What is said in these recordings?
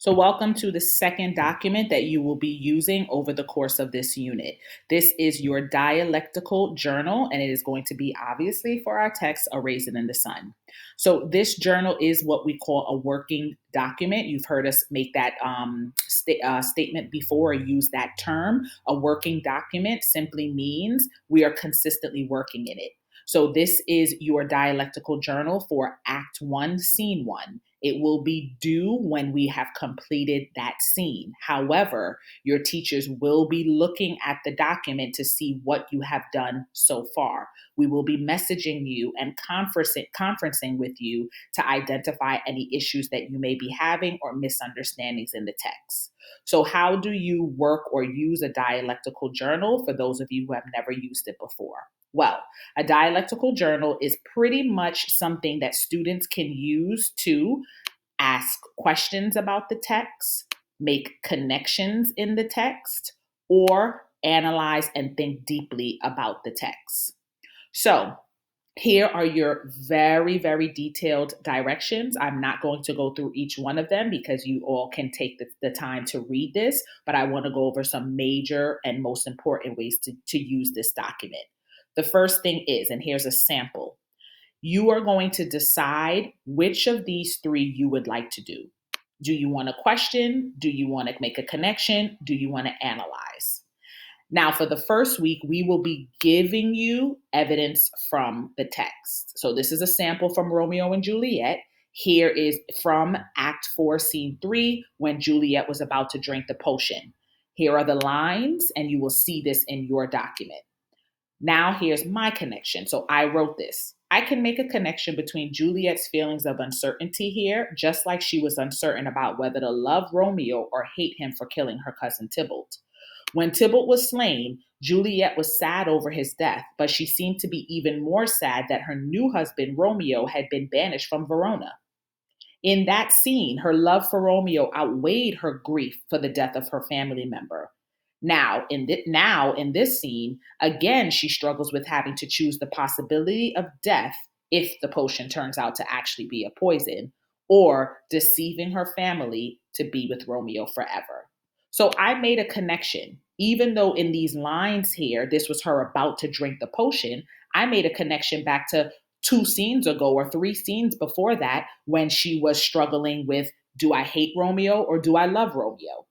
So welcome to the second document that you will be using over the course of this unit. This is your dialectical journal, and it is going to be obviously for our text, A Raisin in the Sun. So this journal is what we call a working document. You've heard us make that statement before or use that term. A working document simply means we are consistently working in it. So this is your dialectical journal for Act 1, Scene 1. It will be due when we have completed that scene. However, your teachers will be looking at the document to see what you have done so far. We will be messaging you and conferencing with you to identify any issues that you may be having or misunderstandings in the text. So, how do you work or use a dialectical journal for those of you who have never used it before? Well, a dialectical journal is pretty much something that students can use to ask questions about the text, make connections in the text, or analyze and think deeply about the text. So, here are your very, very detailed directions. I'm not going to go through each one of them because you all can take the time to read this, but I want to go over some major and most important ways to use this document. The first thing is, and here's a sample, you are going to decide which of these three you would like to do. Do you want to question? Do you want to make a connection? Do you want to analyze? Now, for the first week, we will be giving you evidence from the text. So this is a sample from Romeo and Juliet. Here is from Act 4, Scene 3, when Juliet was about to drink the potion. Here are the lines, and you will see this in your document. Now, here's my connection. So I wrote this. I can make a connection between Juliet's feelings of uncertainty here, just like she was uncertain about whether to love Romeo or hate him for killing her cousin Tybalt. When Tybalt was slain, Juliet was sad over his death, but she seemed to be even more sad that her new husband, Romeo, had been banished from Verona. In that scene, her love for Romeo outweighed her grief for the death of her family member. Now, in this scene, again, she struggles with having to choose the possibility of death if the potion turns out to actually be a poison, or deceiving her family to be with Romeo forever. So I made a connection. Even though in these lines here, this was her about to drink the potion, I made a connection back to 2 scenes ago or 3 scenes before that when she was struggling with, do I hate Romeo or do I love Romeo?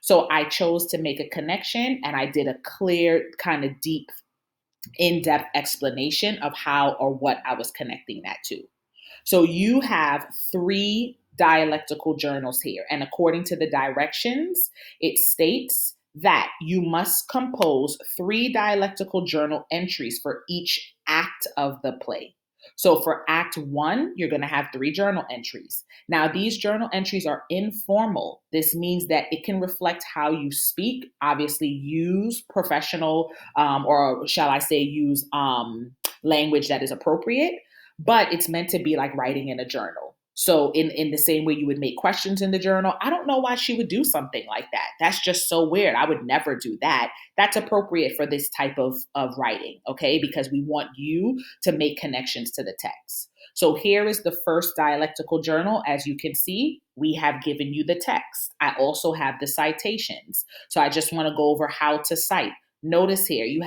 So I chose to make a connection, and I did a clear, kind of deep, in depth explanation of how or what I was connecting that to. So you have 3 dialectical journals here. And according to the directions, it states that you must compose 3 dialectical journal entries for each act of the play. So for Act 1, you're going to have 3 journal entries. Now, these journal entries are informal. This means that it can reflect how you speak. Obviously, use professional, or shall I say, use language that is appropriate, but it's meant to be like writing in a journal. So in the same way you would make questions in the journal, I don't know why she would do something like that. That's just so weird. I would never do that. That's appropriate for this type of writing, okay? Because we want you to make connections to the text. So here is the first dialectical journal. As you can see, we have given you the text. I also have the citations. So I just want to go over how to cite. Notice here, you have